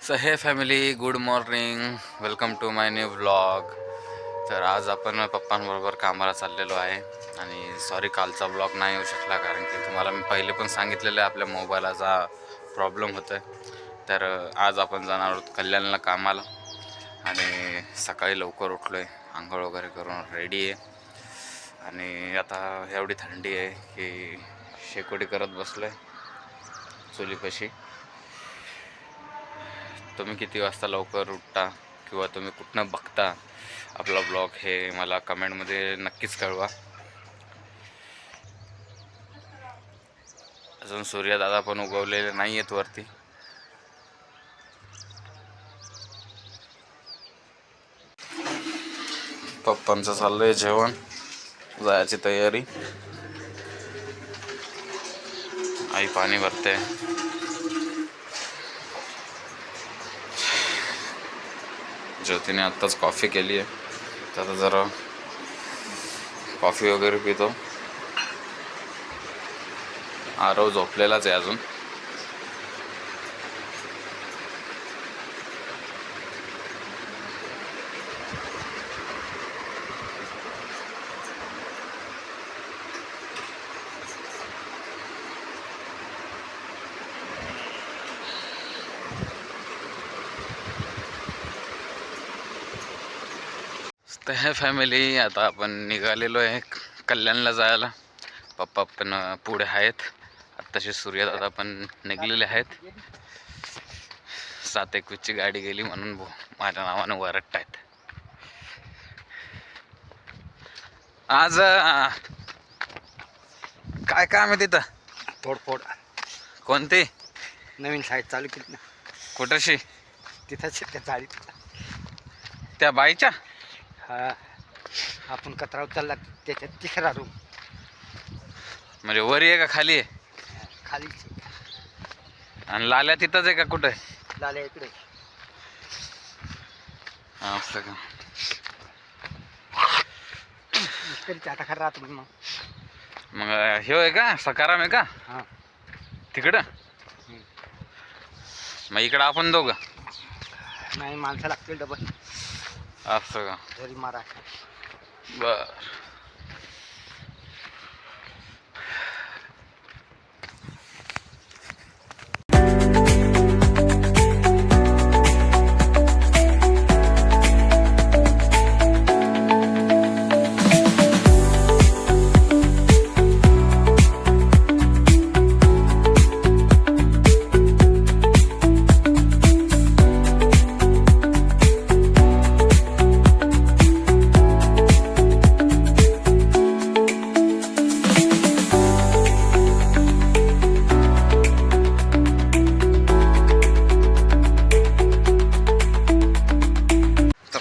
So hey family, good morning, welcome to my new vlog. तर आज आपण पप्पांबरोबर कामाला चाललेलो आहे आणि सॉरी कालचा ब्लॉग नाही येऊ शकला कारण की तुम्हाला मी पहिले पण सांगितलेलं आहे आपल्या मोबाईलचा प्रॉब्लेम होतो आहे. तर आज आपण जाणार आहोत कल्याणला कामाला आणि सकाळी लवकर उठलो आहे, आंघोळ वगैरे करून रेडी आहे आणि आता एवढी थंडी आहे की शेकोटी करत बसलो आहे चुलीपाशी. तुम्ही किती वाजता लवकर उठता किंवा तुम्ही कुठनं बघता आपला ब्लॉग हे मला कमेंटमध्ये नक्कीच कळवा. अजून सूर्यदादा पण उगवलेले नाही आहेत वरती. पप्पांचं चाललंय जेवण, जायची तयारी. आई पाणी भरते. ज्योतीने आत्ताच कॉफी केली आहे, तर आता जरा कॉफी वगैरे पितो. आरव झोपलेलाच आहे अजून. तर हे फॅमिली, आता आपण निघालेलो आहे कल्याणला जायला. पप्पा पण पुढे आहेत. आत्ताशी सूर्यदादा पण निघलेले आहेत. 7:21ची गाडी गेली म्हणून माझ्या नावानं वरटतायत. आज काय काम आहे तिथं? तोडफोड. कोणती नवीन साईट चालू केली ना, कुठशी? तिथंच त्या चाळीत. त्या बाईच्या? हा, आपण कचरा उचलला त्याच्यात तिसरा रूम. म्हणजे वरी आहे का खाली आहे? खालीच. आणि लाल्या तिथंच आहे का कुठं? लाल्या इकडे. असं का? तरी चाटाखार राहतो मग. मग हे आहे का सकाराम आहे का हां तिकडं? मग इकडं आपण दोघं? नाही, माणसं लागतील डबल. असं का? तरी मारा. बर.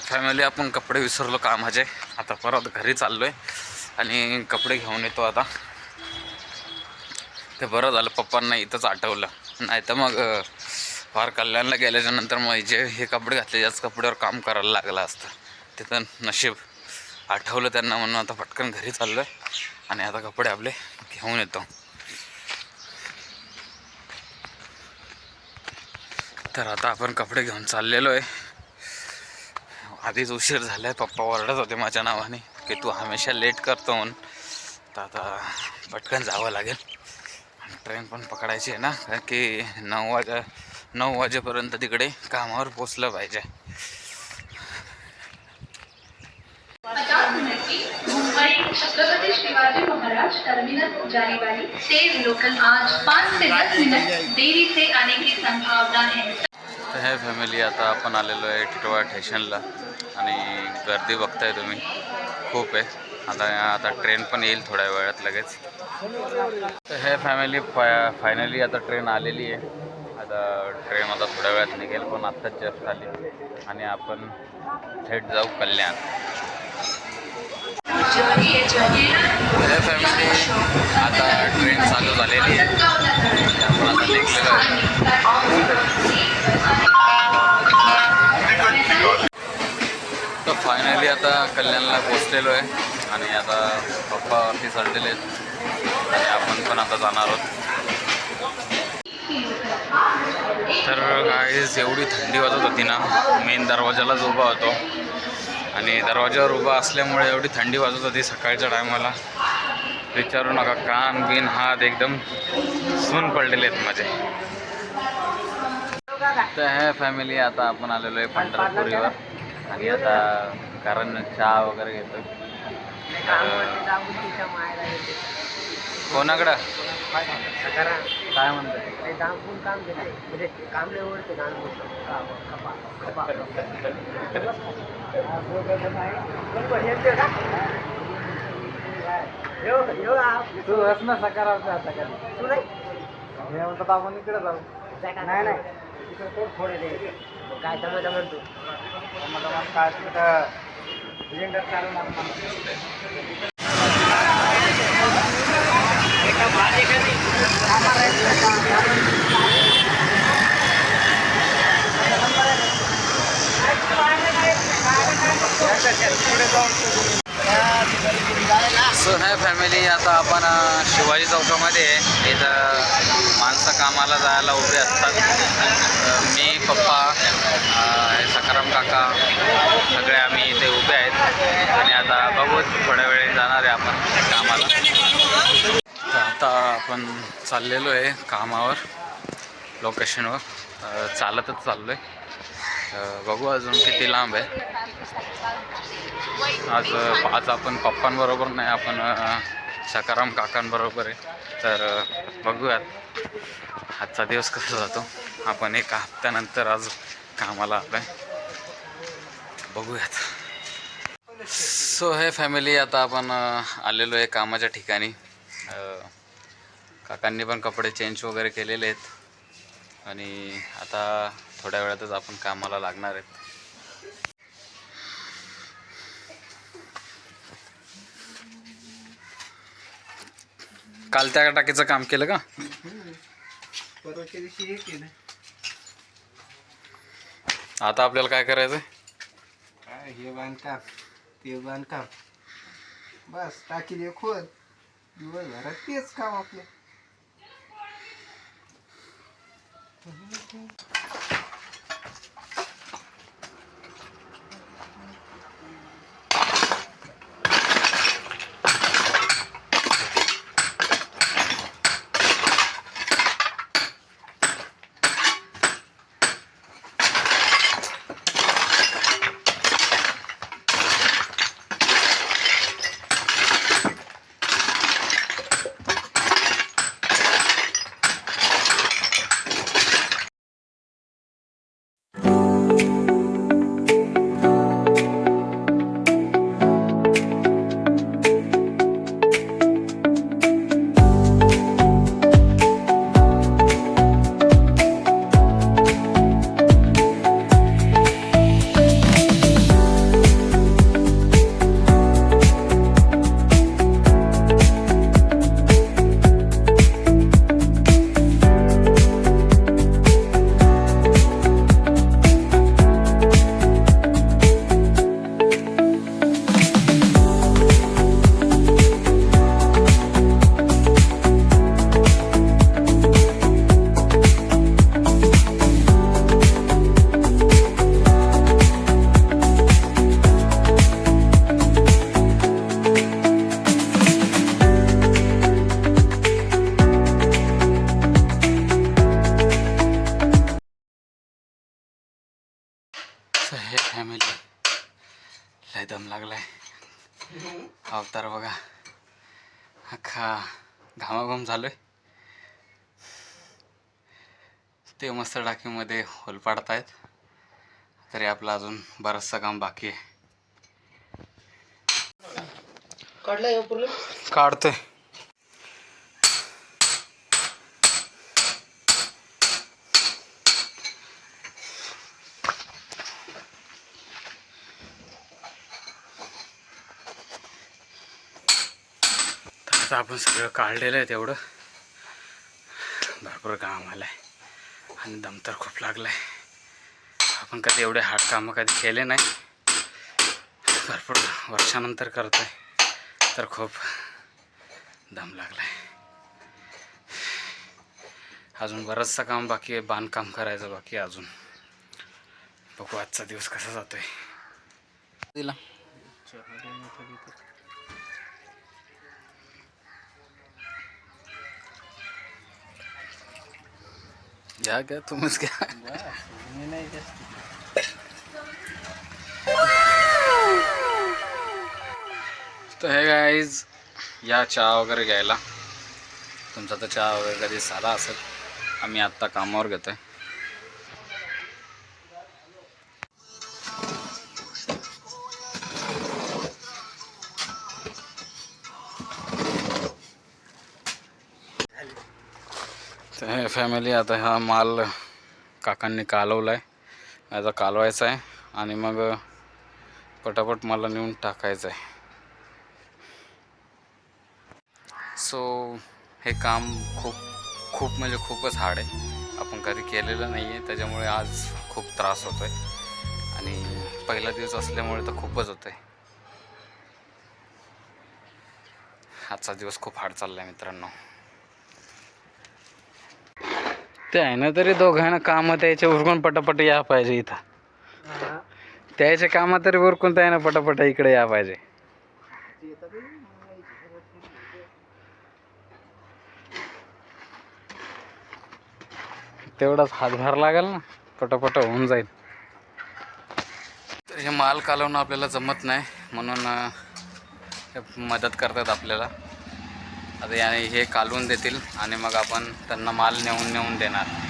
फॅमिली, आपण कपडे विसरलो कामाचे. आता परत घरी चाललोय आणि कपडे घेऊन येतो आता. ते बरं झालं पप्पांना इथंच आठवलं, नाही तर मग फार कल्याणला गेल्याच्या नंतर मग जे हे कपडे घातले याच कपड्यावर काम करायला लागलं असतं. तिथं नशीब आठवलं त्यांना म्हणून आता पटकन घरी चाललोय आणि आता कपडे आपले घेऊन येतो. तर आता आपण कपडे घेऊन चाललेलो आहे. आधीच उशीर झाला आहे. पप्पा ओरडत होते माझ्या नावाने की तू हमेशा लेट करतो म्हणून. तर आता पटकन जावं लागेल. ट्रेन पण पकडायची आहे ना, कारण की 9 वाजेपर्यंत तिकडे कामावर पोचलं पाहिजे. मुंबई छत्रपति शिवाजी महाराज टर्मिनस जाने वाली तेज लोकल आज 5 से 10 मिनट देरी से आने की संभावना है. तर हे फॅमिली, आता आपण आलेलो आहे टिटवाळा स्टेशनला आणि गर्दी बघताय तुम्ही, खूप आहे. आता ट्रेन पण येईल थोड्या वेळात लगेच. तर हे फॅमिली, फायनली आता ट्रेन आलेली आहे. आता थोड्या वेळात निघेल, पण आत्ताच जस्ट आली आणि आपण थेट जाऊ कल्याण. हे फॅमिली, आता ट्रेन चालू झालेली आहे. आपण आता निघलेलो आहे. तर फायनली आता कल्याणला पोचलेलो आहे आणि आता पप्पा वरती चढलेले आहेत आणि आपण पण आता जाणार आहोत. तर गाईज एवढी थंडी वाजत होती ना, मेन दरवाजालाच उभा होतो आणि दरवाजावर उभा असल्यामुळे एवढी थंडी वाजत होती सकाळच्या टायमाला, विचारू नका. कान बिन हात एकदम सून पडलेले आहेत माझे. तर हे फॅमिली, आता आपण आलेलो आहे पंढरपुरीवर आणि आता कारण चहा वगैरे घेतो. कोणाकडं काय म्हणतंय? तू हस ना सकारात्मक आता कधी तू नाही हे म्हणतात आपण इकडे जाऊ. नाही नाही तिकडे तो थोडे दे काय तर म्हणतो काय तिथं सिलेंडर चालून सो है फॅमिली, आता आपण शिवाजी चौकामध्ये आहे. इथं माणसं कामाला जायला उभे असतात. मी, पप्पा, सकाराम काका सगळे आम्ही इथे उभे आहेत आणि आता बघू थोड्या वेळ जाणार आहे आपण कामाला. तर आता आपण चाललेलो आहे कामावर, लोकेशनवर. चालतच चाललो आहे. बघू अजून किती लांब आहे. आज आपण पप्पांबरोबर नाही, आपण सकाराम काकांबरोबर आहे. तर बघूयात आजचा दिवस कसा जातो. आपण एका हप्त्यानंतर आज कामाला आलो आहे, बघूयात. सो हे फॅमिली, आता आपण आलेलो आहे कामाच्या ठिकाणी. काकांनी पण कपडे चेंज वगैरे केलेले आहेत आणि आता थोड्या वेळातच आपण कामाला लागणार आहेत. काल त्या टाकीचं काम केलं का? परवाच्या दिवशी हे केलं. आता आपल्याला काय करायचं? काय हे बांधकाम ते बांधकाम, बस टाकी दे खोद, दिवसभरात तेच काम आपलं. हे फॅमिली, लय दम लागलाय. अवतार बघा, अख्खा घामाघूम झालोय. ते मस्त टाकीमध्ये होल पाडतायत, तरी आपलं अजून बरंचसं काम बाकी आहे. काढलाय पूर्ण काढतोय. आता आपण सगळं काढलेलं आहे, तेवढं भरपूर काम आलं आहे आणि दम तर खूप लागला आहे. आपण कधी एवढे हार्ड कामं कधी केले नाही, भरपूर वर्षानंतर करतो आहे, तर खूप दम लागला आहे. अजून बरंचसं काम बाकी आहे, बांधकाम करायचं बाकी आहे अजून. बघू आजचा दिवस कसा जातोय. दिला घ्या तुम्हीच घ्या. मी नाही जास्त. तर हे गाईज या चहा वगैरे घ्यायला. तुमचा तर चहा वगैरे कधी साधा असेल. आम्ही आत्ता कामावर घेतोय. तर हे फॅमिली आता हा माल काकांनी कालवला आहे. आता कालवायचा आहे आणि मग पटापट मला नेऊन टाकायचं आहे. सो हे काम खूप म्हणजे खूपच हार्ड आहे. आपण कधी केलेलं नाही आहे, त्याच्यामुळे आज खूप त्रास होतो आहे. आणि पहिला दिवस असल्यामुळे तर खूपच होतं आहे. आजचा दिवस खूप हार्ड चालला आहे मित्रांनो. ते आहे ना तरी दोघांना कामं त्याचे उरकून पटापट या पाहिजे इथं. त्याचे कामं तरी उरकून त्यानं पटापट इकडे या पाहिजे. तेवढाच हातभार लागेल ना, पटापट होऊन जाईल. तर हे माल कालवणं आपल्याला जमत नाही, म्हणून हे मदत करतात आपल्याला. आता याने हे कालवून देतील आणि मग आपण त्यांना माल नेऊन देणार.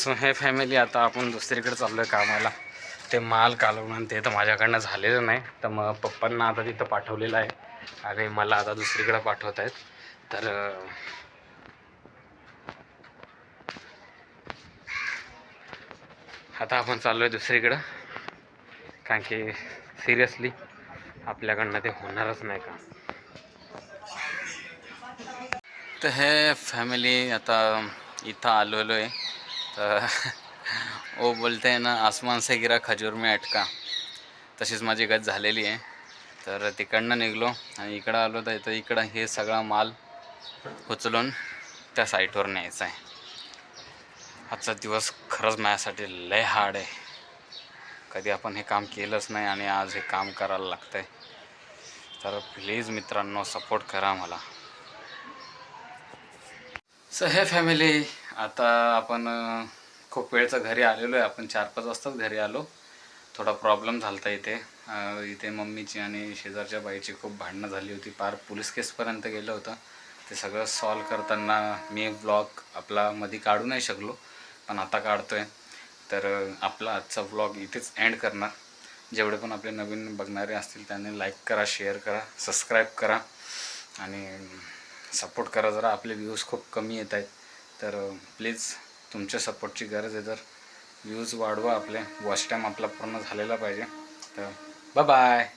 सो हे फॅमिली आता आपण दुसरीकडे चाललो आहे कामाला. ते माल कालवणं ते तर माझ्याकडनं झालेलं नाही, तर मग पप्पांना आता तिथं पाठवलेलं आहे आणि मला आता दुसरीकडे पाठवत आहेत. तर आता आपण चाललो आहे दुसरीकडं, कारण की सिरियसली आपल्याकडनं ते होणारच नाही का. तर हे फॅमिली आता इथं आलेलो आहे. तर वो बोलते हैं ना, आसमान से गिरा खजूर में अटका. तशीच माझी गत झालेली आहे. तर तिकडनं निघलो आणि इकडं आलो. तर इकडं हे सगळा माल उचलून त्या साईटवर न्यायचा आहे. आजचा दिवस खरंच माझ्यासाठी लय हार्ड आहे. कधी आपण हे काम केलंच नाही आणि आज हे काम करायला लागतं आहे. तर प्लीज मित्रांनो सपोर्ट करा मला. सो हे फॅमिली आता आपण खूप वेळचं घरी आलेलो आहे. आपण 4-5 वाजताच घरी आलो. थोडा प्रॉब्लेम झाला होता इथे. इथे मम्मीची आणि शेजारच्या बाईची खूप भांडणं झाली होती. पार पोलीस केसपर्यंत गेलं होतं. ते सगळं सॉल्व करताना मी व्लॉग आपला मध्ये काढू नाही शकलो, पण आता काढतो आहे. तर आपला आजचा व्लॉग इथेच एंड करणार. जेवढे पण आपले नवीन बघणारे असतील त्यांनी लाईक करा, शेअर करा, सबस्क्राईब करा आणि सपोर्ट करा जरा. आपले व्ह्यूज खूप कमी येत आहेत, तर प्लीज तुमच्या सपोर्टची गरज आहे. तर व्ह्यूज वाढवा आपले. वॉच टाईम आपला पूर्ण झालेला पाहिजे. तर बाय बाय.